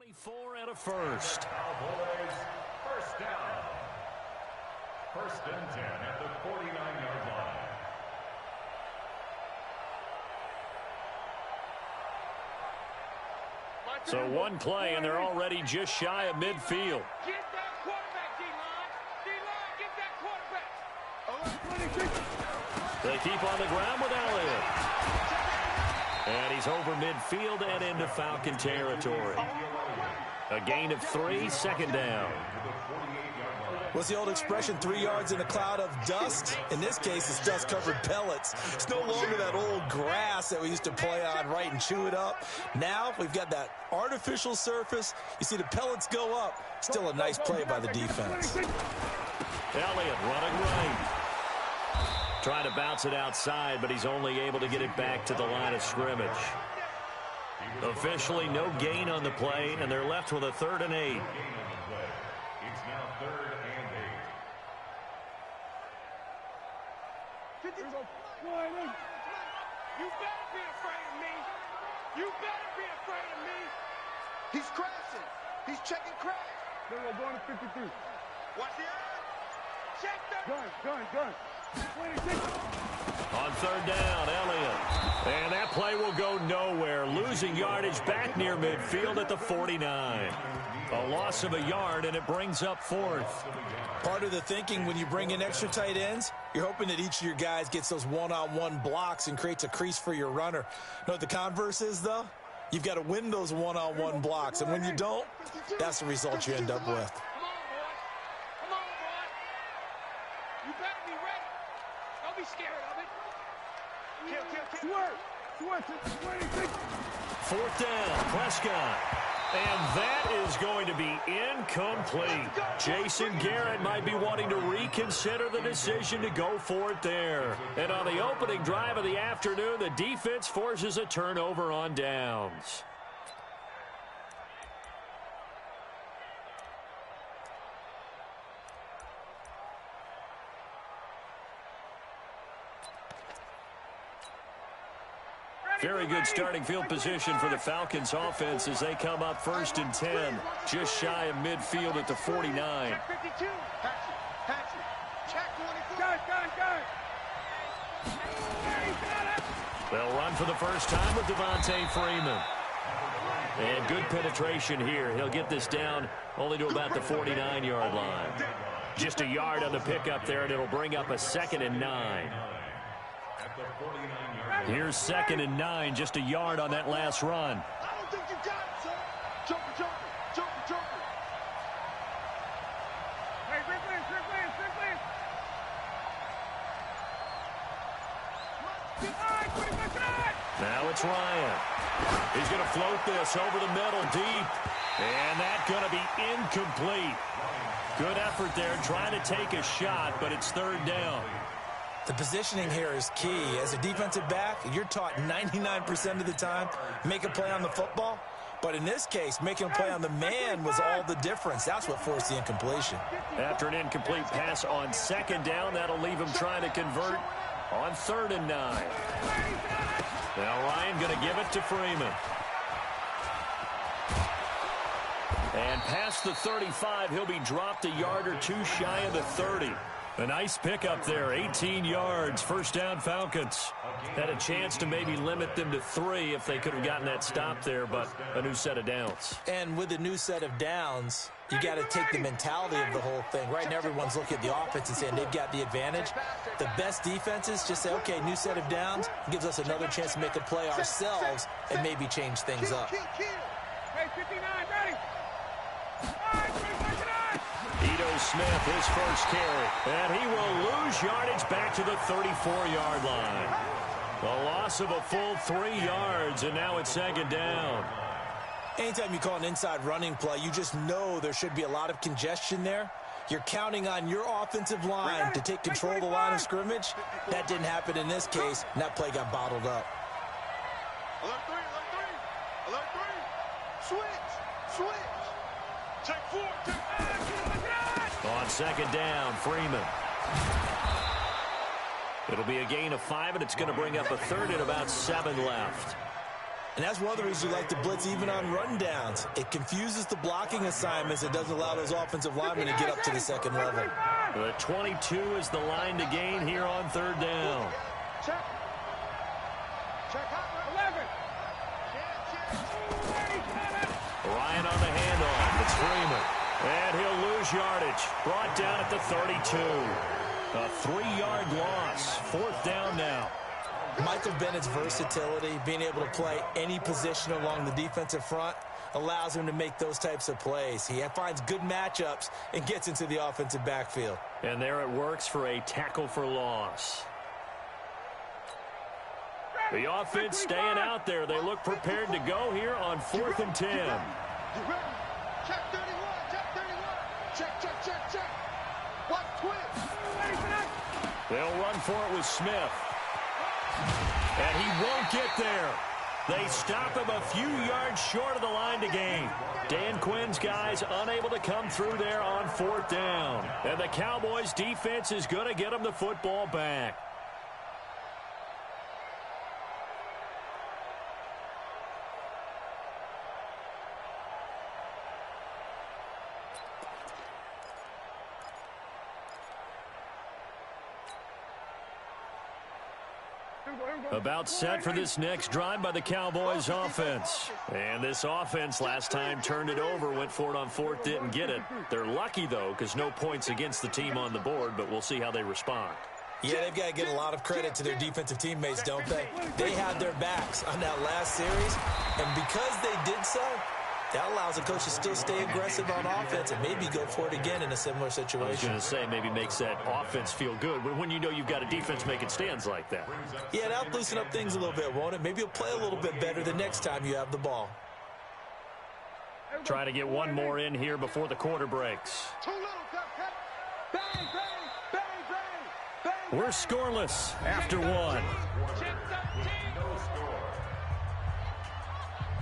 24 and a first. Cowboys, first down. First and 10 at the 49-yard line. So one play, and they're already just shy of midfield. Get that quarterback, D-line. D-line, get that quarterback. They keep on the ground with Elliott. And he's over midfield and into Falcon territory. A gain of 3, second down. What's the old expression, 3 yards in a cloud of dust? In this case, it's dust-covered pellets. It's no longer that old grass that we used to play on, right, and chew it up. Now we've got that artificial surface. You see the pellets go up. Still a nice play by the defense. Elliott running right. Trying to bounce it outside, but he's only able to get it back to the line of scrimmage. Officially no gain on the play, and they're left with a 3rd and 8. It's now 3rd and 8. You better be afraid of me. You better be afraid of me. He's crashing. He's checking crash. Then we're going to 53. Watch the eye. Check that. Gun. 26. On 3rd down, Elliott. And that play will go nowhere. Losing yardage back near midfield at the 49. A loss of a yard, and it brings up 4th. Part of the thinking when you bring in extra tight ends, you're hoping that each of your guys gets those one-on-one blocks and creates a crease for your runner. Know what the converse is, though? You've got to win those one-on-one blocks, and when you don't, that's the result you end up with. Come on, boy. Come on, boy. You better be ready. Don't be scared of it. Kill. 26. 4th down, Prescott. And that is going to be incomplete. Jason Garrett might be wanting to reconsider the decision to go for it there. And on the opening drive of the afternoon, the defense forces a turnover on downs. Very good starting field position for the Falcons offense as they come up 1st and 10, just shy of midfield at the 49. Check 52. Patch it. Check 24. Gun. They'll run for the first time with Devontae Freeman. And good penetration here. He'll get this down only to about the 49-yard line. Just a yard on the pickup there, and it'll bring up a 2nd and 9. Here's 2nd and 9, just a yard on that last run. I don't think you got it, son. Jumper. Hey, quick. Now it's Ryan. He's going to float this over the middle deep. And that's going to be incomplete. Good effort there trying to take a shot, but it's 3rd down. The positioning here is key. As a defensive back, you're taught 99% of the time, make a play on the football. But in this case, making a play on the man was all the difference. That's what forced the incompletion. After an incomplete pass on 2nd down, that'll leave him trying to convert on 3rd and 9. Now Ryan going to give it to Freeman. And past the 35, he'll be dropped a yard or 2 shy of the 30. A nice pickup there, 18 yards, 1st down Falcons. Had a chance to maybe limit them to 3 if they could have gotten that stop there, but a new set of downs. And with a new set of downs, you got to take the mentality of the whole thing. Right now, everyone's looking at the offense and saying they've got the advantage. The best defenses just say, okay, new set of downs, gives us another chance to make a play ourselves and maybe change things up. Hey, 59, ready. Ito Smith, his first carry. And he will lose yardage back to the 34-yard line. A loss of a full 3 yards, and now it's 2nd down. Anytime you call an inside running play, you just know there should be a lot of congestion there. You're counting on your offensive line to take control of the line of scrimmage. That didn't happen in this case, and that play got bottled up. Alert 3. Switch. Check 4. On 2nd down, Freeman. It'll be a gain of 5, and it's going to bring up a 3rd and about 7 left. And that's one of the reasons you like to blitz even on rundowns. It confuses the blocking assignments. It doesn't allow those offensive linemen to get up to the second level. The 22 is the line to gain here on third down. Check. Check out 11. Ryan on the handoff. It's Freeman. And he'll lose yardage. Brought down at the 32. A 3-yard loss. Fourth down now. Michael Bennett's versatility, being able to play any position along the defensive front, allows him to make those types of plays. He finds good matchups and gets into the offensive backfield. And there it works for a tackle for loss. The offense staying out there. They look prepared to go here on 4th and 10. You ready? Check 31. Check 31. Check, check, check, check. Watch twist. They'll run for it with Smith. And he won't get there. They stop him a few yards short of the line to gain. Dan Quinn's guys unable to come through there on 4th down. And the Cowboys defense is going to get them the football back. About set for this next drive by the Cowboys offense. And this offense last time turned it over, went for it on 4th, didn't get it. They're lucky, though, because no points against the team on the board, but we'll see how they respond. Yeah, they've got to get a lot of credit to their defensive teammates, don't they? They had their backs on that last series, and because they did so, that allows the coach to still stay aggressive on offense and maybe go for it again in a similar situation. I was going to say, maybe makes that offense feel good when you know you've got a defense making stands like that. Yeah, that'll loosen up things a little bit, won't it? Maybe you'll play a little bit better the next time you have the ball. Try to get one more in here before the quarter breaks. Too little, Duck. Bang, bang, bang, bang, bang. We're scoreless after one.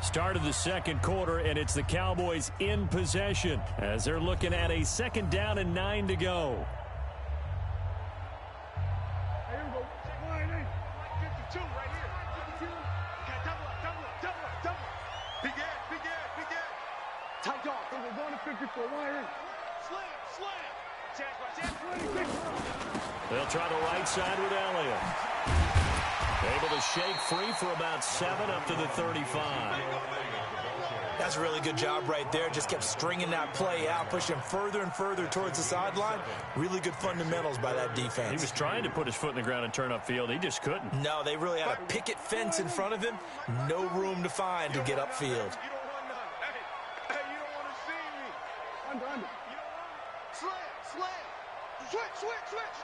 Start of the second quarter, and it's the Cowboys in possession as they're looking at a 2nd down and 9 to go. Here we go. 52 right here. 52. Okay, double up. Big Ed. Tight dog. We're going to 54. Wide in. Slam. Chance. 26. They'll try the right side with Elliott. Able to shake free for about 7 up to the 35. That's a really good job right there. Just kept stringing that play out, pushing further and further towards the sideline. Really good fundamentals by that defense. He was trying to put his foot in the ground and turn upfield. He just couldn't. No, they really had a picket fence in front of him. No room to find to get upfield. You don't want none. Hey, you don't want to see me. Under. You don't want Slam. Switch.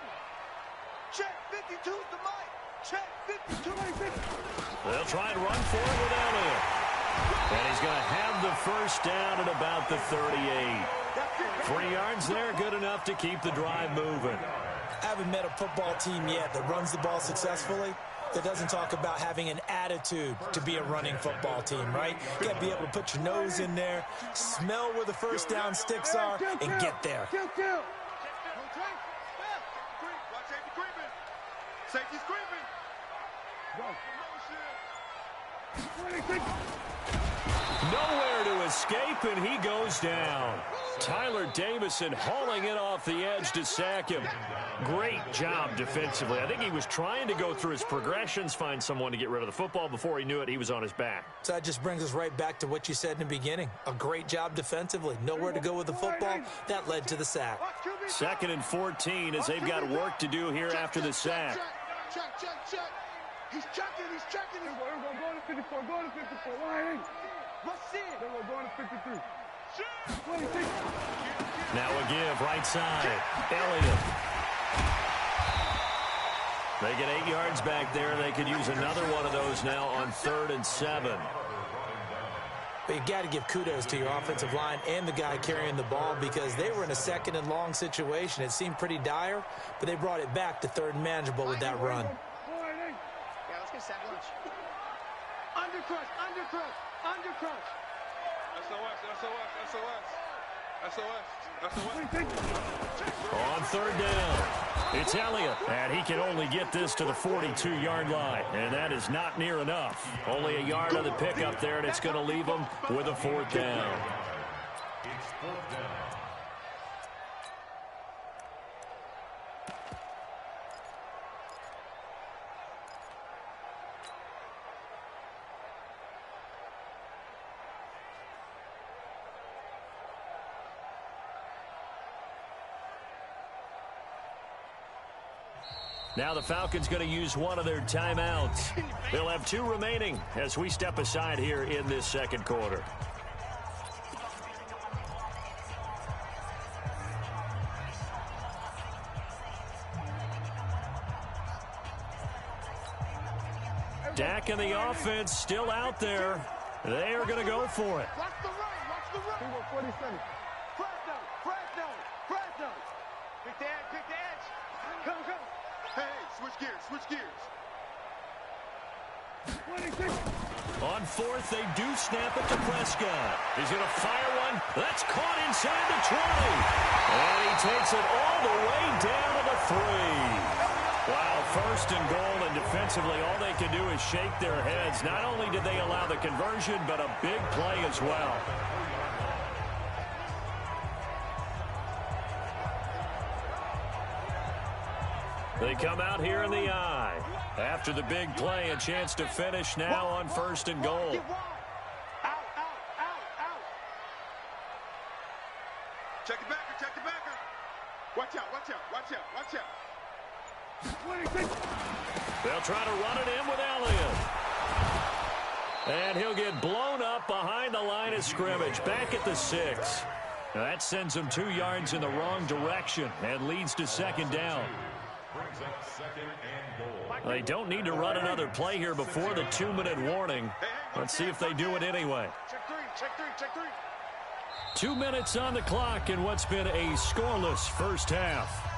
Check 52's the mic. Check 52. 26. They'll try and run for it with Elliott. And he's going to have the first down at about the 38. 3 yards there, good enough to keep the drive moving. I haven't met a football team yet that runs the ball successfully that doesn't talk about having an attitude to be a running football team, right? You got to be able to put your nose in there, smell where the first down sticks are, and get there. Kill. Watch safety creeping. Safety's creeping. Go. 26. Nowhere to escape, and he goes down. Tyler Davison hauling it off the edge to sack him. Great job defensively. I think he was trying to go through his progressions, find someone to get rid of the football. Before he knew it, he was on his back. So that just brings us right back to what you said in the beginning. A great job defensively. Nowhere to go with the football. That led to the sack. 2nd and 14 as they've got work to do here after the sack. Check. He's checking. We're going to 54. Going to 54. Wide in. Let's see it. Then we're going to 53. 26. Now a give, right side. Elliott. They get 8 yards back there. They could use another one of those now on 3rd and 7. But you got to give kudos to your offensive line and the guy carrying the ball because they were in a 2nd and long situation. It seemed pretty dire, but they brought it back to 3rd and manageable with that run. Yeah, let's get sack lunch. Undercrush. SOS. On 3rd down. It's Elliott, and he can only get this to the 42-yard line, and that is not near enough. Only a yard on the pickup there, and it's going to leave him with a 4th down. It's 4th down. Now the Falcons going to use one of their timeouts. They'll have 2 remaining as we step aside here in this second quarter. Dak and the offense still out there. They are going to go for it. Watch the run. Watch the run. 47. Fresno. Pick the edge. Come. Hey, switch gears. 26. On 4th, they do snap it to Prescott. He's going to fire one. That's caught inside the 20. And he takes it all the way down to the 3. Wow, 1st and goal, and defensively, all they can do is shake their heads. Not only did they allow the conversion, but a big play as well. They come out here in the eye. After the big play, a chance to finish now on 1st and goal. Out. Check the backer. Watch out. 26. They'll try to run it in with Elliott. And he'll get blown up behind the line of scrimmage, back at the 6. Now that sends him 2 yards in the wrong direction and leads to 2nd down. Brings up 2nd and goal. They don't need to run another play here before the 2-minute warning. Let's see if they do it anyway. Check 3. 2 minutes on the clock in what's been a scoreless first half.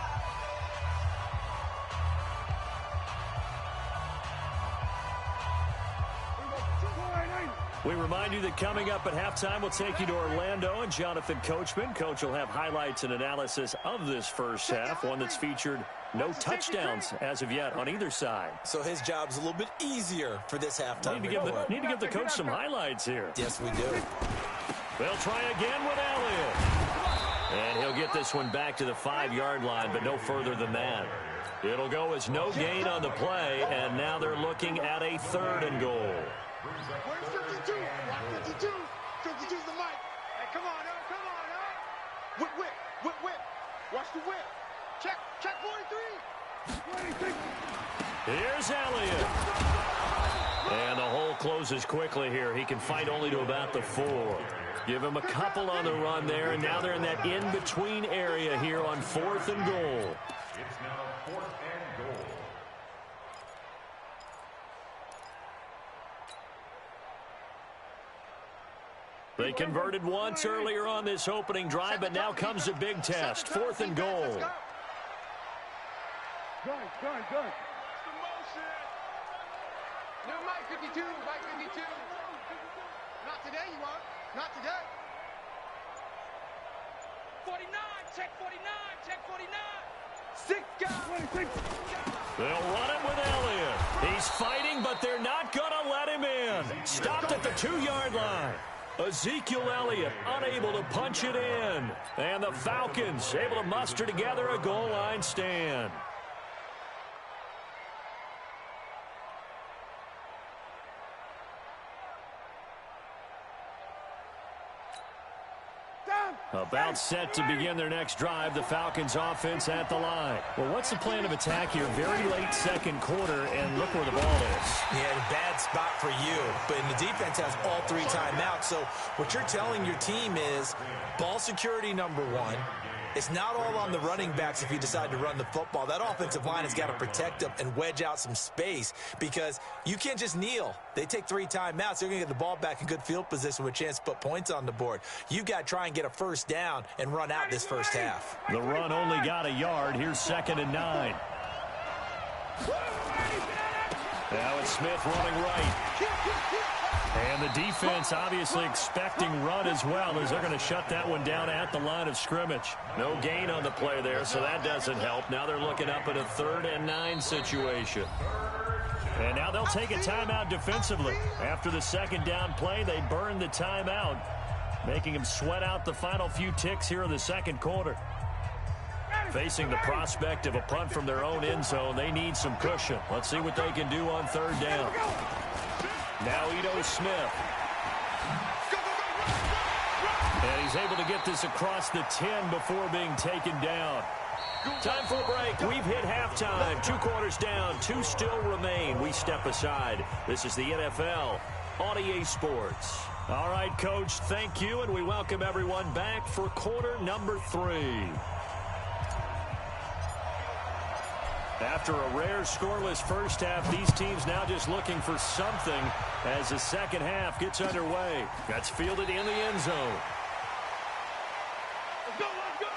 We remind you that coming up at halftime, we'll take you to Orlando and Jonathan Coachman. Coach will have highlights and analysis of this first half, one that's featured no touchdowns as of yet on either side. So his job's a little bit easier for this halftime. Need to give the coach some highlights here. Yes, we do. They'll try again with Elliott. And he'll get this one back to the 5-yard line, but no further than that. It'll go as no gain on the play, and now they're looking at a 3rd and goal. Where's 52? 52. 52's the mic. Hey, come on, now. Whip. Watch the whip. Check 43. 26. Here's Elliott. And the hole closes quickly here. He can fight only to about the 4. Give him a couple on the run there, and now they're in that in-between area here on 4th and goal. It's now 4th and goal. They converted once earlier on this opening drive, but now comes a big test. 4th and goal. Gun. No, Mike 52. Not today, you won't. Not today. 49. Check 49. 6 guys. 26. They'll run it with Elliott. He's fighting, but they're not going to let him in. Stopped at the 2-yard line. Ezekiel Elliott unable to punch it in. And the Falcons able to muster together a goal line stand. About set to begin their next drive, the Falcons offense at the line. Well, what's the plan of attack here? Very late second quarter, and look where the ball is. Yeah, bad spot for you. But the defense has all 3 timeouts. So what you're telling your team is ball security number 1. It's not all on the running backs if you decide to run the football. That offensive line has got to protect them and wedge out some space because you can't just kneel. They take 3 timeouts. They're going to get the ball back in good field position with a chance to put points on the board. You've got to try and get a first down and run out this first half. The run only got a yard. Here's 2nd and 9. Now it's Smith running right. And the defense obviously expecting run as well, as they're going to shut that one down at the line of scrimmage. No gain on the play there, so that doesn't help. Now they're looking up at a 3rd and 9 situation. And now they'll take a timeout defensively. After the second down play, they burn the timeout, making them sweat out the final few ticks here in the second quarter. Facing the prospect of a punt from their own end zone, they need some cushion. Let's see what they can do on 3rd down. Now Ito Smith. And he's able to get this across the 10 before being taken down. Time for a break. We've hit halftime. 2 quarters down. 2 still remain. We step aside. This is the NFL on EA Sports. All right, Coach, thank you, and we welcome everyone back for quarter number 3. After a rare scoreless first half, these teams now just looking for something as the second half gets underway. That's fielded in the end zone. Let's go, let's go!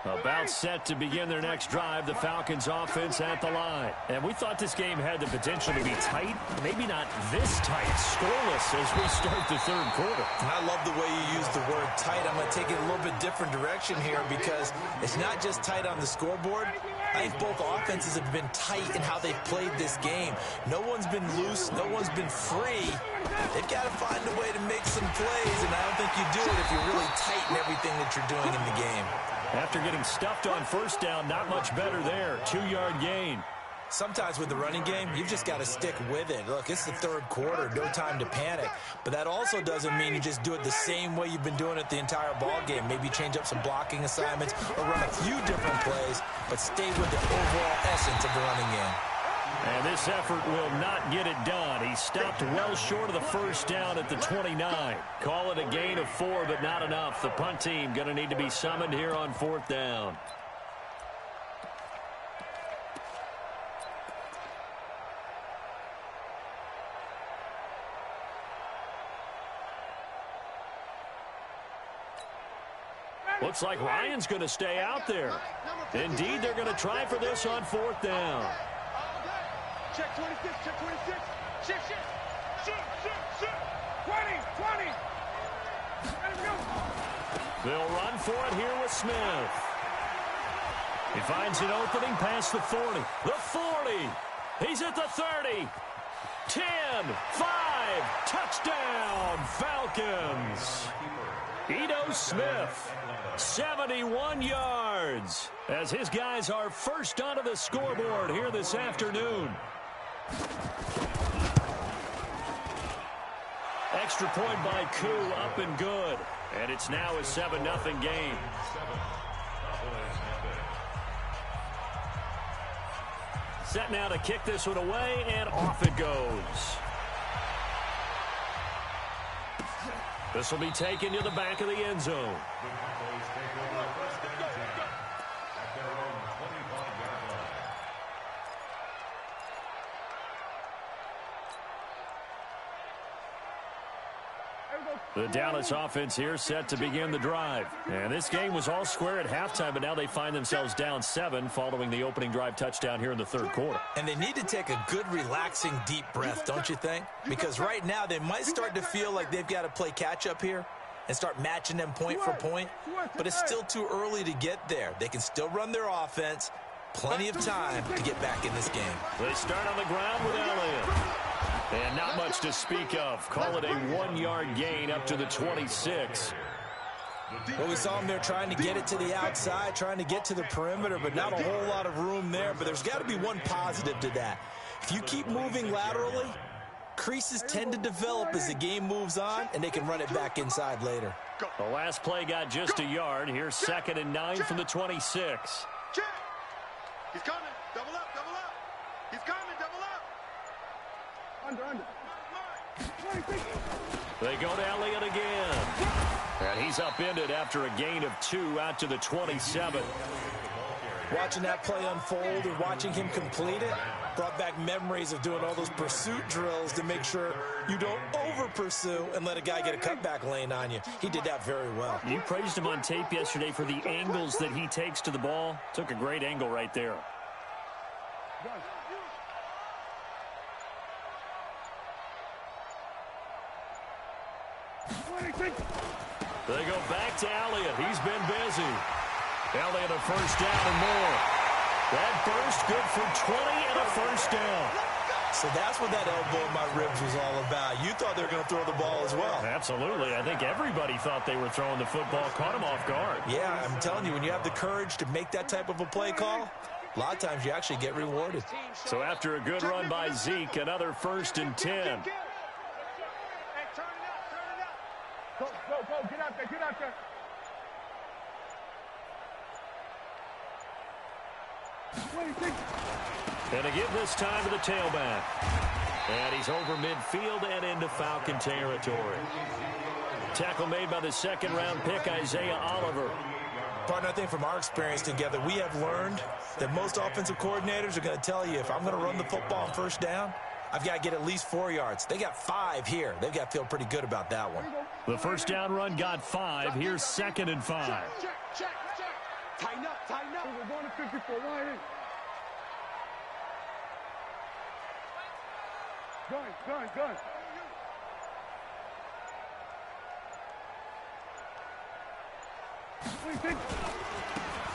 About set to begin their next drive, the Falcons offense at the line. And we thought this game had the potential to be tight, maybe not this tight, scoreless as we start the 3rd quarter. And I love the way you use the word tight. I'm going to take it a little bit different direction here because it's not just tight on the scoreboard. I think both offenses have been tight in how they've played this game. No one's been loose. No one's been free. They've got to find a way to make some plays, and I don't think you do it if you're really tight in everything that you're doing in the game. After getting stuffed on 1st down, not much better there. 2-yard gain. Sometimes with the running game, you've just got to stick with it. Look, it's the 3rd quarter, no time to panic. But that also doesn't mean you just do it the same way you've been doing it the entire ball game. Maybe change up some blocking assignments or run a few different plays, but stay with the overall essence of the running game. And this effort will not get it done. He stopped well short of the 1st down at the 29. Call it a gain of 4, but not enough. The punt team going to need to be summoned here on 4th down. Looks like Ryan's going to stay out there. Indeed, they're going to try for this on 4th down. Check 26, check 26. Shit, shit. Shoot. 20. Let him go. They'll run for it here with Smith. He finds an opening past the 40. The 40. He's at the 30. 10, 5, touchdown, Falcons. Ito Smith, 71 yards, as his guys are first onto the scoreboard here this afternoon. Extra point by Koo, up and good. And it's now a 7-0 game. Set now to kick this one away, and off it goes. This will be taken to the back of the end zone. The Dallas offense here set to begin the drive. And this game was all square at halftime, but now they find themselves down 7 following the opening drive touchdown here in the 3rd quarter. And they need to take a good, relaxing, deep breath, don't you think? Because right now they might start to feel like they've got to play catch-up here and start matching them point for point. But it's still too early to get there. They can still run their offense. Plenty of time to get back in this game. They start on the ground with Elliott. And not much to speak of. Call it a 1-yard gain up to the 26. Well, we saw them there trying to get it to the outside, trying to get to the perimeter, but not a whole lot of room there. But there's got to be one positive to that. If you keep moving laterally, creases tend to develop as the game moves on, and they can run it back inside later. The last play got just a yard. Here's 2nd and 9 from the 26. Check. He's coming. Double up. He's coming. Double up. Under. They go to Elliott again. And he's upended after a gain of 2 out to the 27. Watching that play unfold and watching him complete it brought back memories of doing all those pursuit drills to make sure you don't over-pursue and let a guy get a cutback lane on you. He did that very well. You praised him on tape yesterday for the angles that he takes to the ball. Took a great angle right there. They go back to Elliott. He's been busy. Elliott a first down and more. That burst good for 20 and a first down. So that's what that elbow in my ribs was all about. You thought they were going to throw the ball as well. Absolutely. I think everybody thought they were throwing the football. Caught him off guard. Yeah, I'm telling you, when you have the courage to make that type of a play call, a lot of times you actually get rewarded. So after a good run by Zeke, another 1st and 10. Go, get out there, get out there. And to give this time to the tailback. And he's over midfield and into Falcon territory. Tackle made by the second-round pick, Isaiah Oliver. Partner, I think from our experience together, we have learned that most offensive coordinators are going to tell you, if I'm going to run the football on first down, I've got to get at least 4 yards. They got 5 here. They've got to feel pretty good about that one. The first down run got 5. Here's 2nd and 5. Check. Tighten up. We're going to 54. Line in. Gun.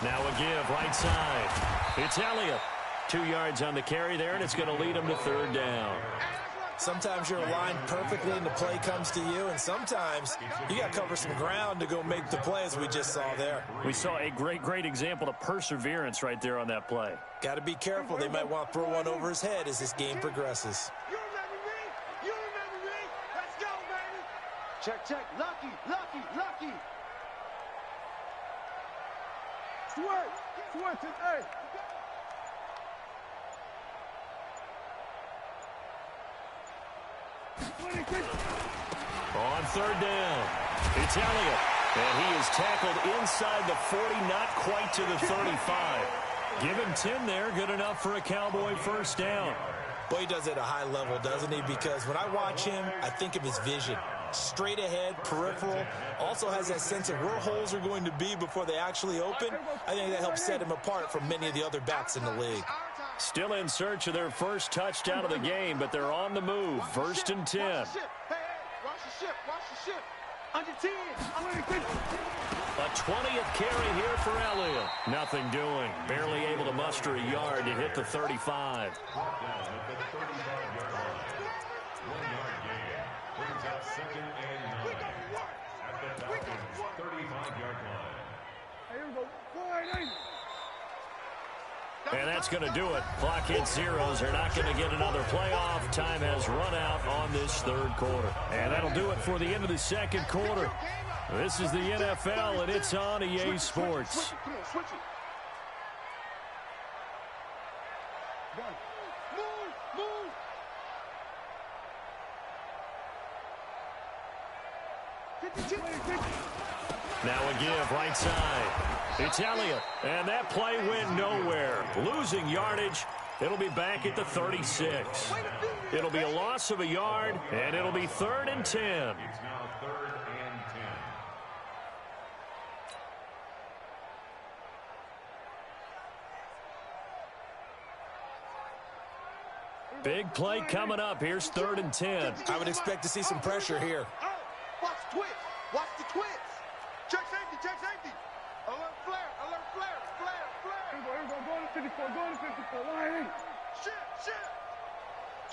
Now a give, right side. It's Elliott. 2 yards on the carry there, and it's going to lead him to 3rd down. Sometimes you're aligned perfectly and the play comes to you, and sometimes you got to cover some ground to go make the play, as we just saw there. We saw a great example of perseverance right there on that play. Got to be careful. They might want to throw one over his head as this game progresses. You remember me? Let's go, baby. Check. Lucky. Switch it, hey. On 3rd down, it's Elliott. And he is tackled inside the 40, not quite to the 35. Give him 10 there, good enough for a Cowboy first down. Boy, he does it at a high level, doesn't he? Because when I watch him, I think of his vision. Straight ahead, peripheral, also has that sense of where holes are going to be before they actually open. I think that helps set him apart from many of the other backs in the league. Still in search of their first touchdown of the game, but they're on the move. 1st and 10. Hey, watch the ship. Under 10. A 20th carry here for Elliott. Nothing doing. Barely able to muster a yard to hit the 35. And that's going to do it. Clock hits zeros. They're not going to get another playoff. Time has run out on this 3rd quarter. And that'll do it for the end of the 2nd quarter. This is the NFL, and it's on EA Sports. Switch it. Move. Now a give, right side. It's Elliott, and that play went nowhere. Losing yardage. It'll be back at the 36. It'll be a loss of a yard, and it'll be 3rd and 10. It's now 3rd and 10. Big play coming up. Here's 3rd and 10. I would expect to see some pressure here. Watch the twitch. Check safety. Alert flare. Here we go, going to 54, line in.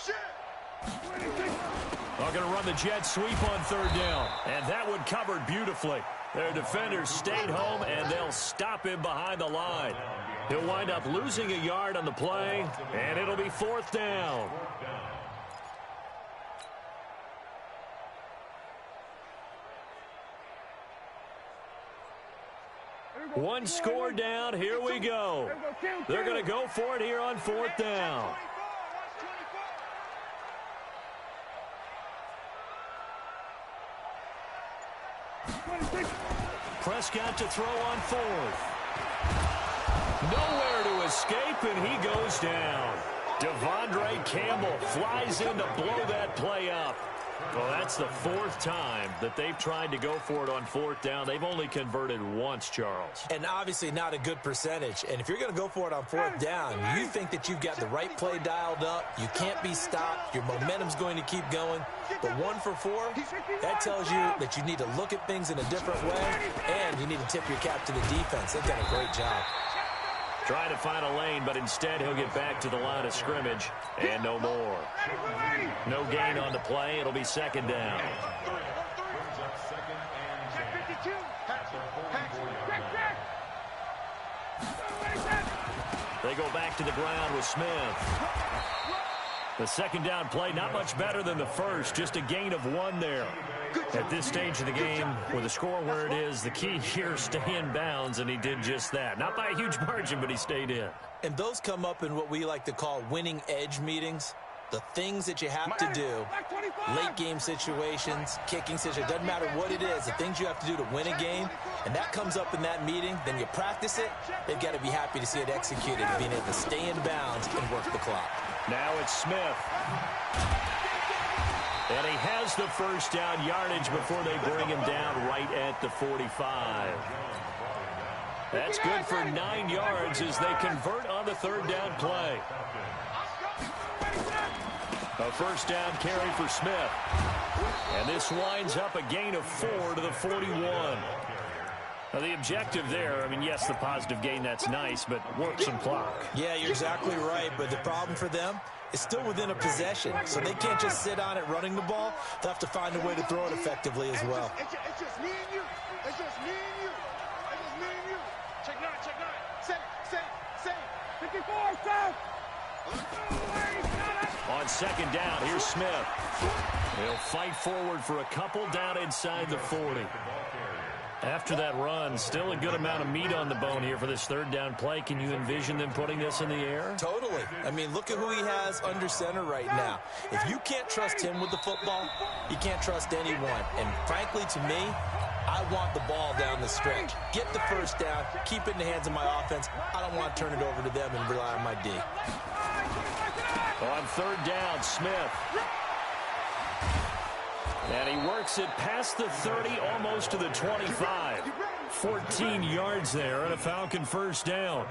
Shit. They're going to run the jet sweep on 3rd down, and that one covered beautifully. Their defenders stayed home, and they'll stop him behind the line. He'll wind up losing a yard on the play, and it'll be 4th down. One score down. Here we go. They're going to go for it here on 4th down. Prescott to throw on 4th. Nowhere to escape, and he goes down. Devondre Campbell flies in to blow that play up. Well, that's the fourth time that they've tried to go for it on fourth down. They've only converted once, Charles. And obviously not a good percentage. And if you're going to go for it on fourth down, you think that you've got the right play dialed up. You can't be stopped. Your momentum's going to keep going. But 1 for 4, that tells you that you need to look at things in a different way, and you need to tip your cap to the defense. They've done a great job. Trying to find a lane, but instead he'll get back to the line of scrimmage, and no more. No gain on the play. It'll be second down. They go back to the ground with Smith. The second down play, not much better than the first, just a gain of 1 there. At this stage of the game, with the score where it is, the key here, stay in bounds, and he did just that. Not by a huge margin, but he stayed in. And those come up in what we like to call winning edge meetings. The things that you have to do, late game situations, kicking situations, doesn't matter what it is, the things you have to do to win a game, and that comes up in that meeting, then you practice it, they've got to be happy to see it executed, being able to stay in bounds and work the clock. Now it's Smith. And he has the first down yardage before they bring him down right at the 45. That's good for 9 yards as they convert on the third down play. A first down carry for Smith. And this winds up a gain of 4 to the 41. Now, the objective there, I mean, yes, the positive gain, that's nice, but work some clock. Yeah, you're exactly right, but the problem for them is still within a possession, so they can't just sit on it running the ball. They'll have to find a way to throw it effectively as well. It's just me and you. It's just me and you. It's just me and you. Check 9, check 9. Say. 54, stop! On second down, here's Smith. He'll fight forward for a couple down inside the 40. After that run, still a good amount of meat on the bone here for this third down play. Can you envision them putting this in the air? Totally. I mean, look at who he has under center right now. If you can't trust him with the football, you can't trust anyone. And frankly, to me, I want the ball down the stretch. Get the first down, keep it in the hands of my offense. I don't want to turn it over to them and rely on my D. On third down, Smith. And he works it past the 30, almost to the 25. 14 yards there and a Falcon first down.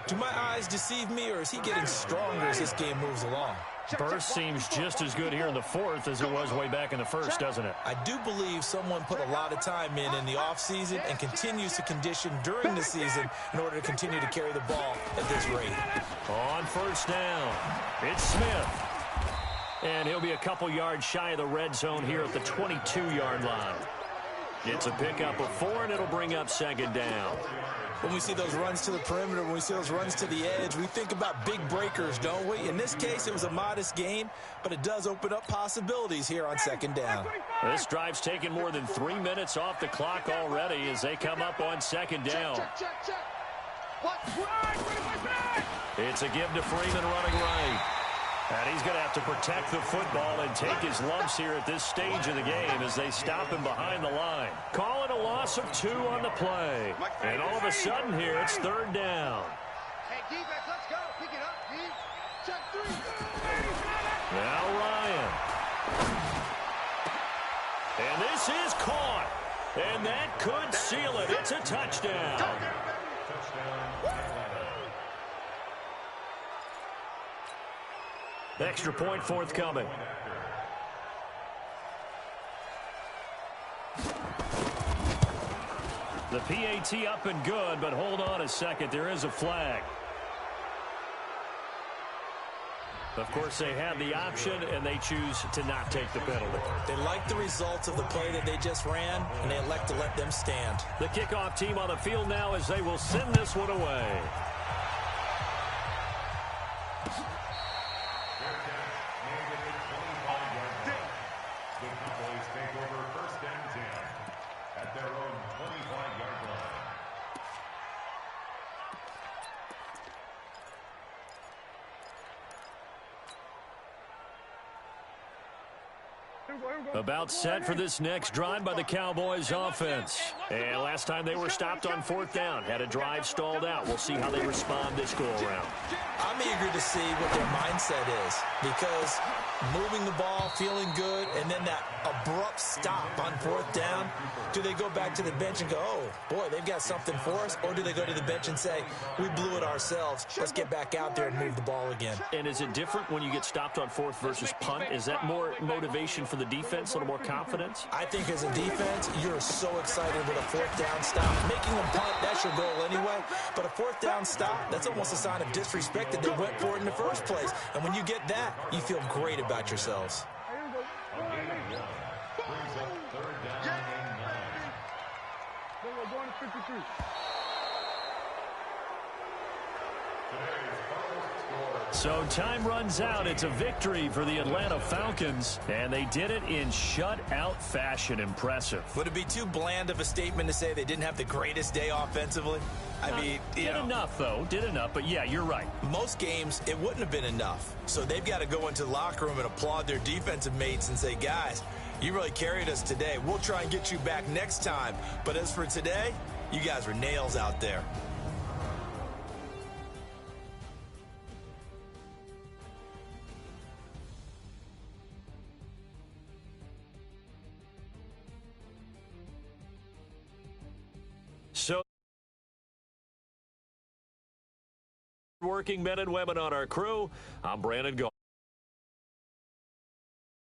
Do my eyes deceive me, or is he getting stronger as this game moves along? Burst seems just as good here in the fourth as it was way back in the first, doesn't it? I do believe someone put a lot of time in the offseason and continues to condition during the season in order to continue to carry the ball at this rate. On first down, it's Smith. And he'll be a couple yards shy of the red zone here at the 22-yard line. It's a pickup of 4, and it'll bring up second down. When we see those runs to the perimeter, when we see those runs to the edge, we think about big breakers, don't we? In this case, it was a modest gain, but it does open up possibilities here on second down. This drive's taken more than 3 minutes off the clock already as they come up on second down. Check. What? It's a give to Freeman running right. And he's going to have to protect the football and take his lumps here at this stage of the game as they stop him behind the line. Calling a loss of 2 on the play. And all of a sudden here, it's third down. Hey, defense, let's go. Pick it up, D. Check 3. Now Ryan. And this is caught. And that could seal it. It's a touchdown. Extra point forthcoming. The PAT up and good, but hold on a second. There is a flag. Of course, they have the option, and they choose to not take the penalty. They like the results of the play that they just ran, and they elect to let them stand. The kickoff team on the field now as they will send this one away. About set for this next drive by the Cowboys offense. And last time they were stopped on fourth down, had a drive stalled out. We'll see how they respond this go-around. I'm eager to see what their mindset is, because moving the ball, feeling good, and then that abrupt stop on fourth down, do they go back to the bench and go, oh, boy, they've got something for us? Or do they go to the bench and say, we blew it ourselves, let's get back out there and move the ball again? And is it different when you get stopped on fourth versus punt? Is that more motivation for the defense, a little more confidence? I think as a defense, you're so excited with a fourth down stop. Making them punt, that's your goal anyway. But a fourth down stop, that's almost a sign of disrespect that they went for it in the first place. And when you get that, you feel great about yourselves. Going to 53. So time runs out. It's a victory for the Atlanta Falcons, and they did it in shutout fashion. Impressive. Would it be too bland of a statement to say they didn't have the greatest day offensively? I mean, did enough, though. Did enough, but yeah, you're right. Most games, it wouldn't have been enough. So they've got to go into the locker room and applaud their defensive mates and say, guys, you really carried us today. We'll try and get you back next time. But as for today, you guys were nails out there. So, working men and women on our crew, I'm Brandon Gold.